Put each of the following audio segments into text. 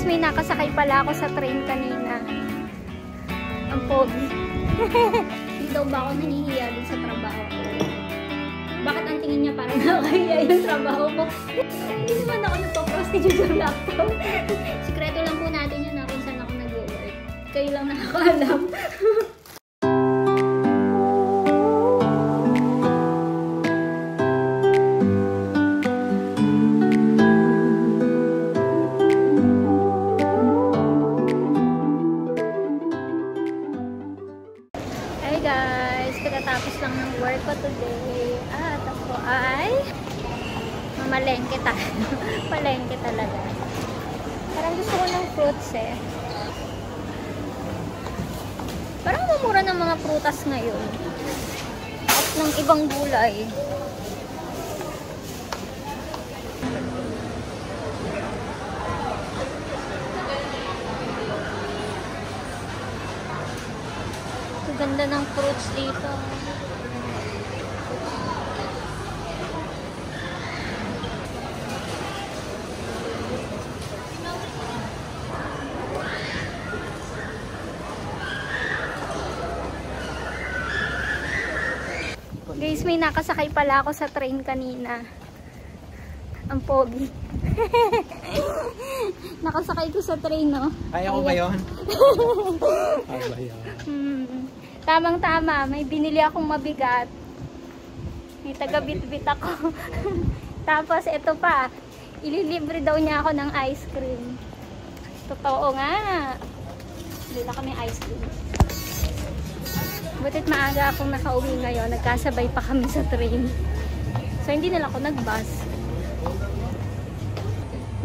Guys, may nakasakay pala ako sa train kanina. Ang pogi. Hindi daw ba ako nahihiya din sa trabaho ko? Bakit ang tingin niya parang nakahiya yung trabaho ko? Hindi naman ako nagpo-prostitute sa laptop. Sikreto lang po natin yun na kung saan ako nag-work. Kayo lang nakakaalam. Pagkatapos lang ng work ko today at ako ay mamalengke tayo. Palengke talaga. Parang gusto ko ng fruits eh. Parang mumura ng mga prutas ngayon at ng ibang gulay. Ganda ng fruits dito. Guys, may nakasakay pala ako sa train kanina. Ang pogi. Nakasakay ko sa train, no? Kaya ko ba yun? Kaya ba yun? Tamang-tama, may binili akong mabigat. May taga-bit-bit ako. Tapos, ito pa. Ililibre daw niya ako ng ice cream. Totoo nga. Bili na kami ice cream. Butit maaga akong nakauwi ngayon. Nagkasabay pa kami sa train. So, hindi na lang ako nag-bus.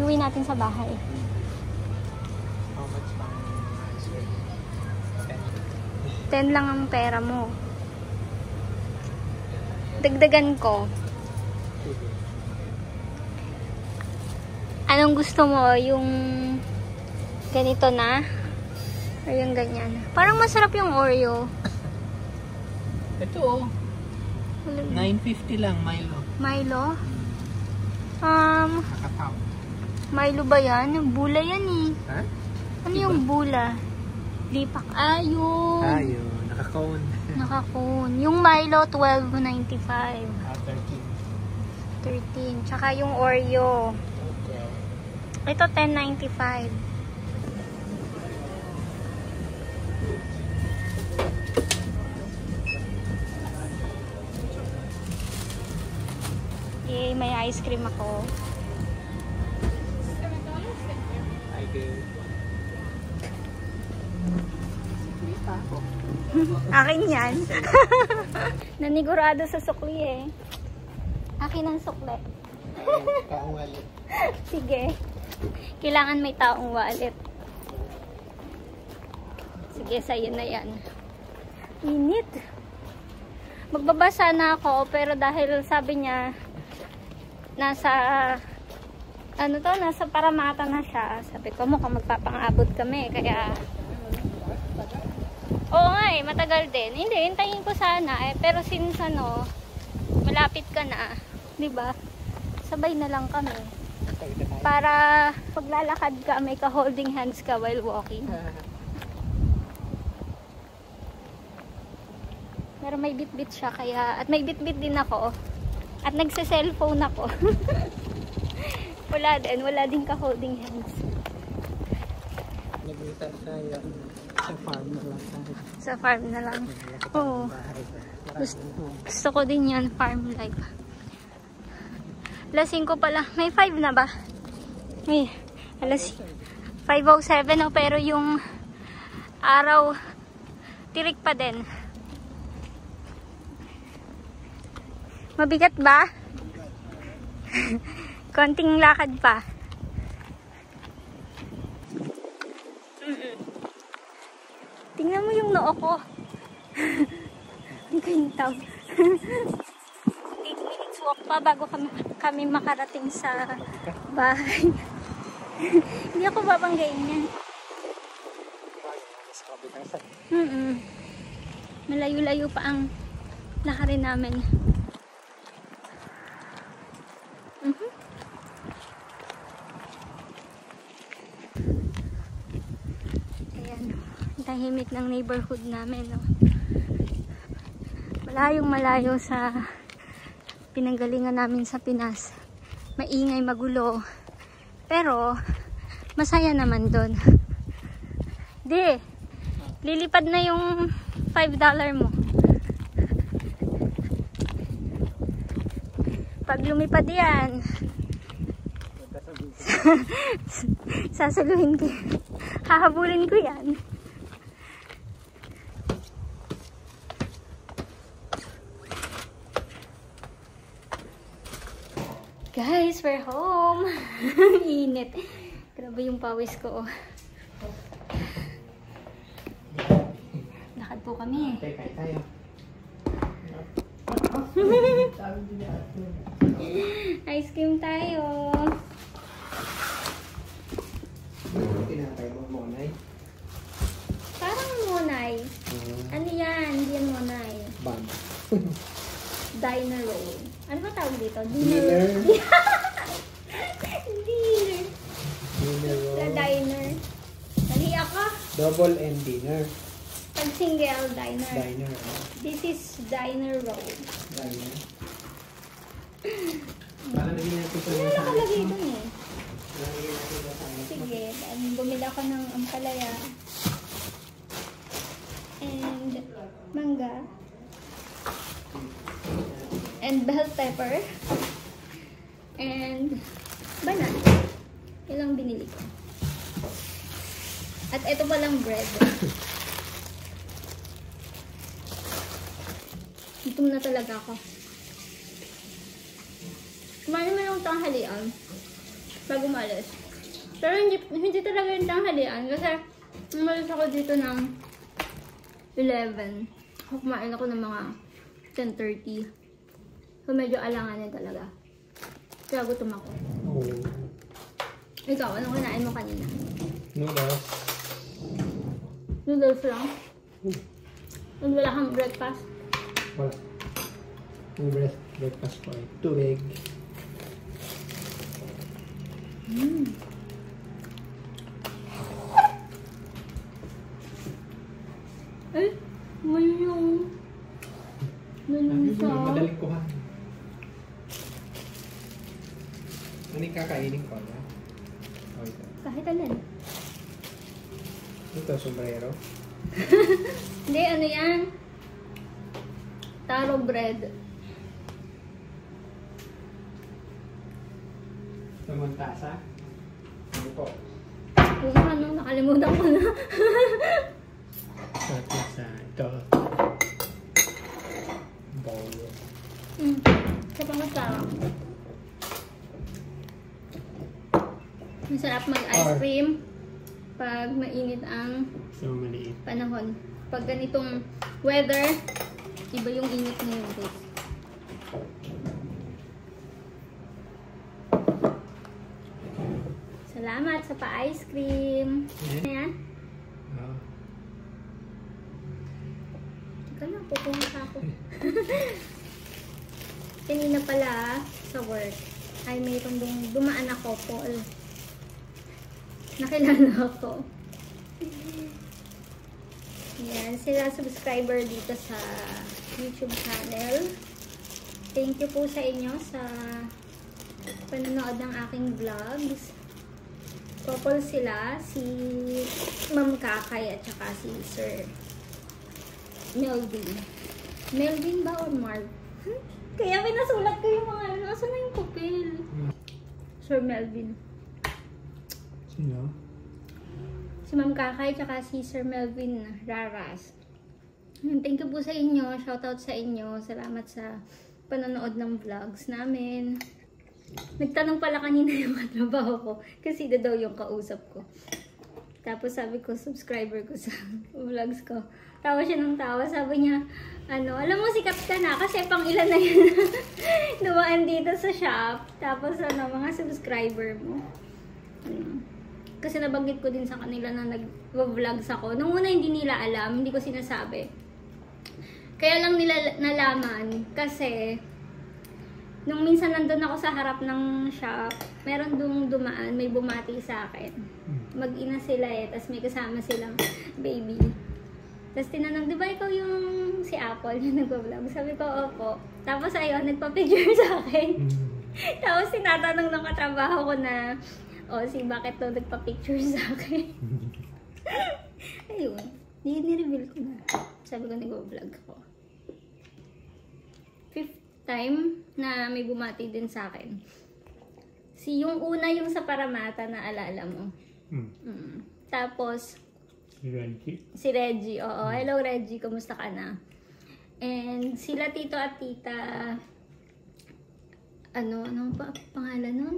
Uwi natin sa bahay. 10 lang ang pera mo. Dagdagan ko. Anong gusto mo? Yung ganito na? O yung ganyan? Parang masarap yung Oreo. Ito oh. 9.50 lang, Milo. Milo? Nakataw. Milo ba yan? Bula yan eh. Ha? Ano yung bula? Lipak. Ayun. Ayun. Naka-cone. Naka-cone. Yung Milo, 12.95. 13. 13. Tsaka yung Oreo. Ito, 10.95. Yay, may ice cream ako. Akin yan. Nanigurado sa sukli eh. Akin ang sukli. Taong wallet. Sige. Kailangan may taong wallet. Sige, sa'yo na yan. Init. Magbabasa na ako, pero dahil sabi niya nasa nasa Paramata na siya. Sabi ko, mukhang magpapang-abot kami. Kaya oo nga eh, matagal din. Hindi, hintayin ko sana eh. Pero since malapit ka na, di ba? Sabay na lang kami. Para paglalakad ka, may ka-holding hands ka while walking. Pero may bit-bit siya kaya, at may bit-bit din ako. At nagse-cellphone ako. Wala din ka-holding hands. Nag-meet tayo. Sa farm na lang. Sa farm na lang. Oo. Gusto ko din yan, farm life. Alas 5 pala. May 5 na ba? May. Alas 5:07 oh, pero yung araw tirik pa din. Mabigat ba? Konting lakad pa. Tingnan mo yung noo ko. Hindi ko hintaw. 8 minutes walk pa bago kami makarating sa bahay. Hindi ako babanggain yan. Malayo-layo pa ang lakarin namin. tahimik ng neighborhood namin, no? Malayong malayo sa pinanggalingan namin sa Pinas. Maingay, magulo. Pero, masaya naman doon. Di, lilipad na yung $5 mo. Pag lumipad yan, sasaluhin ko. Hahabulin ko yan. Guys, we're home. Init. Grabe yung pawis ko. Lakad po kami. Kaya tayo. Ice cream tayo. Tinatay mo, Monay? Parang monay. Ano yan? Hindi yan monay. Bang. Diner roll. Ano ba tawag dito? Dinner. Dinner. Dinner roll. Sa diner. Nali ako. Double and dinner. Pag single, diner. Diner. This is diner roll. Diner. Parang naging natin sa Ano nakalagay dun eh? Naging natin sa science. Sige, bumili ako ng ampalaya. And mangga. And bell pepper. And banana. Ilang binili ko. At ito palang bread. Gutom na talaga ako. Kumain naman yung tanghalian bago umalis. Pero hindi talaga yung tanghalian kasi umalis ako dito ng 11. Kumain ako ng mga 10:30. So medyo alanganin talaga. Kaya gutom ako. Oh. Ikaw, anong kinain mo kanina? Noodles. Noodles lang? At wala kang breakfast? Wala. Yung breakfast ko ay tubig. Eh, may yung Madaling kuhan. Ano yung kakainin ko? Ano? Oh, ito. kahit alin. Ito, sombrero. Hindi, ano yan? Taro bread. Samantasa. Ano po? Kung ano, nakalimutan ko na. Samantasa. Ito. Bowl. Sa pangasarap. Masarap mag-ice cream pag mainit ang So, maliit. panahon. Pag ganitong weather, iba yung init ngayon, guys. Salamat sa pa-ice cream. Ayan. Oh. Teka lang, pupunta ako. Kanina pala sa work ay mayroon dumaan ako, Paul. Nakilala ako. Yan, sila subscriber dito sa YouTube channel. Thank you po sa inyo sa panonood ng aking vlogs. Couple sila, si Ma'am Kakay at saka si Sir Melvin. Melvin ba or Marv? Kaya pinasulat ko yung mga ano. Nasaan na yung papel? Sir Melvin. Sino? Si Ma'am Kakay tsaka si Sir Melvin Raras. Thank you po sa inyo. Shoutout sa inyo. Salamat sa panonood ng vlogs namin. Nagtanong pala kanina yung katrabaho ko kasi daw yung kausap ko. Tapos sabi ko, subscriber ko sa vlogs ko. Tawa siya ng tawa. Sabi niya, ano, alam mo sikat ka na kasi pang ilan na yun dumaan dito sa shop. Tapos ano, mga subscriber mo. Kasi nabanggit ko din sa kanila na nag-vlogs ako. Nung una hindi nila alam, hindi ko sinasabi. Kaya lang nila nalaman kasi nung minsan nandun ako sa harap ng shop, meron dumaan, may bumati sa akin. Mag-ina sila eh, tas may kasama silang baby. Tapos tinanong, di ba ikaw yung si Apple yung nagbablog? Sabi ko, opo. Tapos ayun, nagpa-picture sa akin. Tapos tinatanong ng katrabaho ko na, si bakit to nagpa-picture sa akin? Ayun, ni-reveal ko na. Sabi ko, nagbablog ako. 5th time na may bumati din sa akin. Yung una yung sa Paramata na alala mo. Tapos, si Reggie, oo. Hello Reggie, kumusta ka na? And sila tito at tita, anong pangalan nun?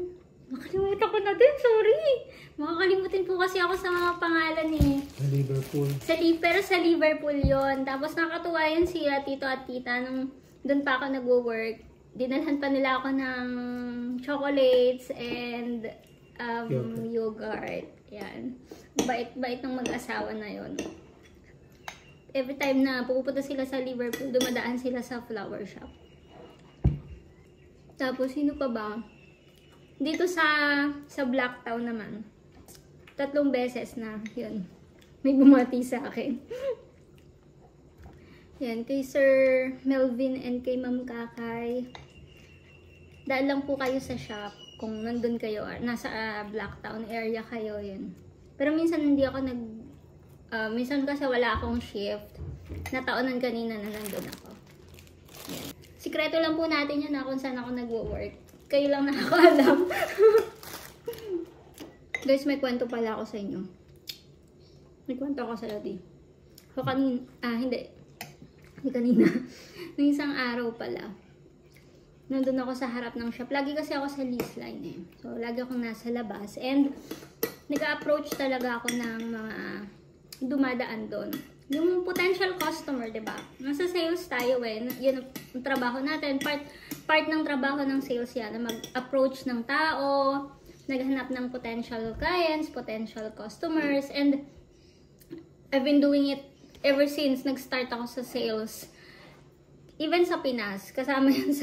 Makalimutan ko na din, sorry. Makakalimutin po kasi ako sa mga pangalan eh. Sa Liverpool. Pero sa Liverpool yon. Tapos nakatuwa yun sila tito at tita nung doon pa ako nag-work. Dinalhan pa nila ako ng chocolates and yogurt. Yan. Bait ng mag-asawa na yon. Every time na pupunta sila sa Liverpool, dumadaan sila sa flower shop. Tapos, sino pa ba? Dito sa Blacktown naman. 3 beses na, yun. May bumati sa akin. Yan, kay Sir Melvin and kay Ma'am Kakay. Daan lang po kayo sa shop kung nandun kayo, nasa Blacktown area kayo, yun. Pero minsan hindi ako minsan kasi wala akong shift. Nataunan kanina na nandun ako. Yan. Sikreto lang po natin yun na kung saan ako nagwo-work. Kayo lang nakakaalam. Guys, may kwento pala ako sa inyo. May kwento ako sa Lodi. So, hindi kanina. Nung isang araw pala, nandun ako sa harap ng shop. Lagi kasi ako sa lease line eh. So, lagi akong nasa labas. And, nag-approach talaga ako ng mga dumadaan doon. Yung potential customer, diba? Nasa sales tayo eh. Yun ang trabaho natin. Part ng trabaho ng sales yan. Na mag-approach ng tao, naghanap ng potential clients, potential customers, and I've been doing it ever since nag-start ako sa sales. Even sa Pinas, kasama yan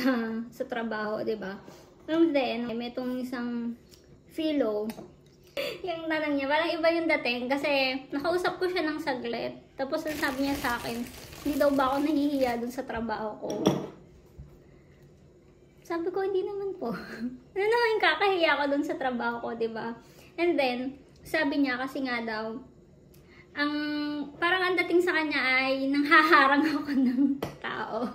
sa trabaho, diba? And then, may itong isang philo. Yung tanong niya, parang iba yung dating kasi nakausap ko siya ng saglit. Tapos sabi niya sa akin, hindi daw ba ako nahihiya dun sa trabaho ko? Sabi ko, hindi naman po. Ano naman kakahiya ko dun sa trabaho ko, diba? And then, sabi niya kasi nga daw, parang ang dating sa kanya ay nanghaharang ako ng tao.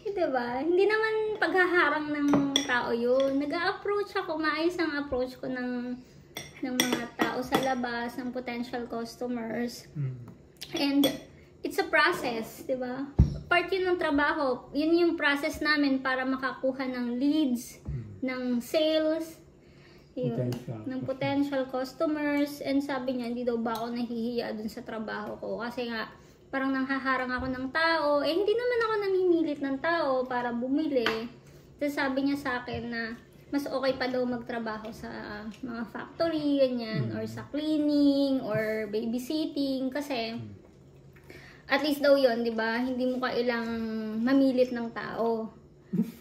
Diba? Hindi naman paghaharang ng tao yun. Nag-a-approach ako, maayos ang approach ko ng mga tao sa labas, ng potential customers. And it's a process, diba? Part yun ng trabaho. Yun yung process namin para makakuha ng leads, ng sales, yun, ng potential customers. And sabi niya, hindi daw ba ako nahihiya dun sa trabaho ko. Kasi nga, parang nanghaharang ako ng tao. Hindi naman ako namimilit ng tao para bumili. So sabi niya sa akin na, mas okay pa daw magtrabaho sa mga factory, ganyan, or sa cleaning, or babysitting, kasi at least daw yun, di ba? Hindi mo kailang mamilit ng tao.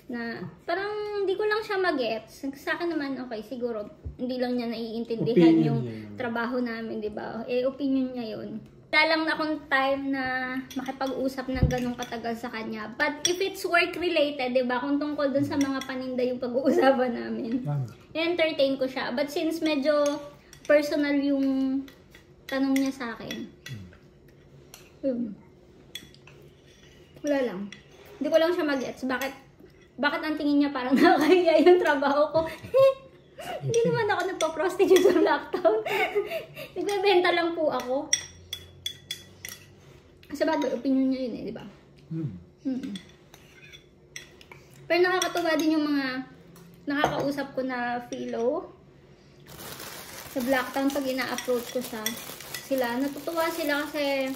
Na, parang hindi ko lang siya mag-gets. Sa akin naman, okay, siguro, hindi lang niya naiintindihan yung trabaho namin, di ba? Opinion niya yun. Wala lang akong time na makipag-usap ng ganong katagal sa kanya. But if it's work-related, diba? Kung tungkol dun sa mga paninda yung pag-uusapan namin, i-entertain ko siya. But since medyo personal yung tanong niya sa akin, wala lang. Hindi ko lang siya mag-gets. Bakit ang tingin niya parang nakakahiya yung trabaho ko? Hindi naman ako nagpa-prostitute sa Blacktown. Nagbebenta lang po ako. Sa bagay, opinion niya yun eh, di ba? Pero nakakatuwa din yung mga nakakausap ko na philo sa Blacktown pag ina-approach ko sila. Natutuwa sila kasi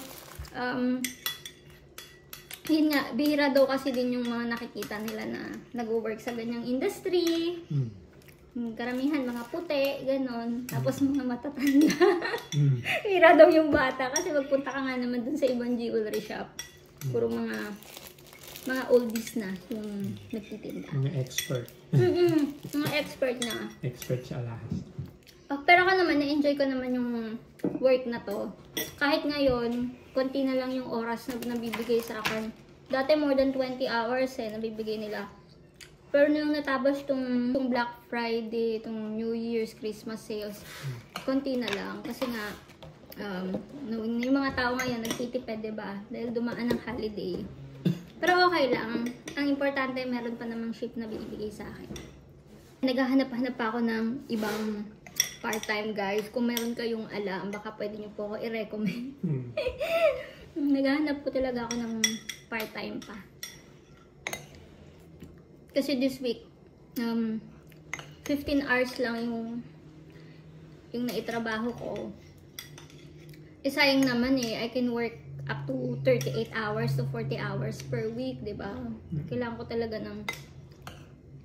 yun nga, bihira daw kasi din yung mga nakikita nila na nag-work sa ganyang industry. Karamihan, mga puti, ganon. Tapos mga matatanda. Hira daw yung bata kasi magpunta ka nga naman dun sa ibang jewelry shop. Puro mga oldies na yung nagtitinda. Mga expert. Mga expert na. Expert sa alahas. Pero ako naman, na-enjoy ko naman yung work na to. Kahit ngayon, konti na lang yung oras na nabibigay sa akin. Dati more than 20 hours nabibigay nila. Pero nung natapos tong Black Friday, tong New Year's, Christmas sales, konti na lang. Kasi nga, yung mga tao ngayon nagtitipid, diba? Dahil dumaan ng holiday. Pero okay lang. Ang importante, meron pa namang shift na binibigay sa akin. Naghahanap-hanap pa ako ng ibang part-time, guys. Kung meron kayong alam, baka pwede nyo po ako i-recommend. Naghahanap po talaga ako ng part-time pa. Kasi this week, 15 hours lang yung naitrabaho ko. Sayang naman I can work up to 38 hours to 40 hours per week, diba? Kailangan ko talaga ng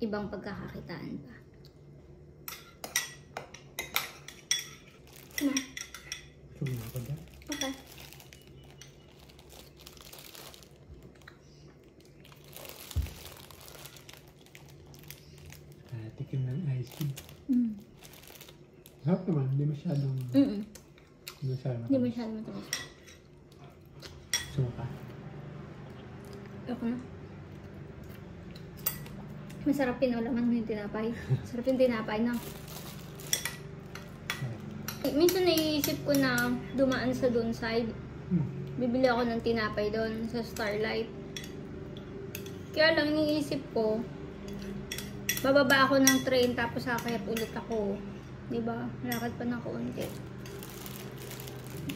ibang pagkakakitaan pa. Okay. Tikim ng ice cream. Sarap naman, hindi masyadong... Hindi masyadong matamis. Suka. Ako na. Masarap pinulaman mo yung tinapay. Sarap yung tinapay na. Minsan naiisip ko na dumaan sa doon side. Bibili ako ng tinapay doon sa Starlight. Kaya lang iniisip ko, bababa ako ng train tapos sakayat ulit ako. Diba? Lakad pa ng kaunti.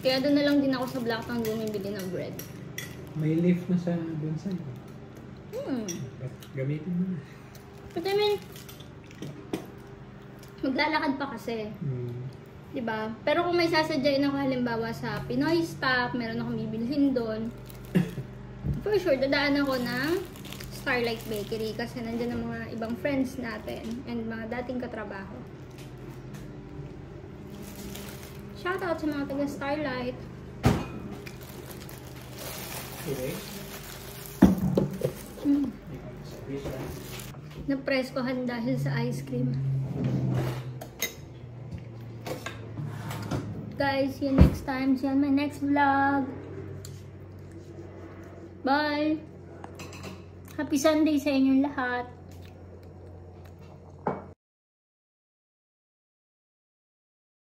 Kaya doon na lang din ako sa Blacktown bumibili ng bread. May lift na sa doon side. Gamitin mo na. But I mean, maglalakad pa kasi. Diba? Pero kung may sasadyain ako halimbawa sa Pinoy Stop, meron akong bibilhin doon. For sure, dadaan ako ng Starlight Bakery kasi nandiyan ang mga ibang friends natin and mga dating katrabaho. Shoutout sa mga taga Starlight. Okay. Napreskohan dahil sa ice cream. Guys, see you next time. See you on my next vlog. Bye! Happy Sunday sa inyong lahat.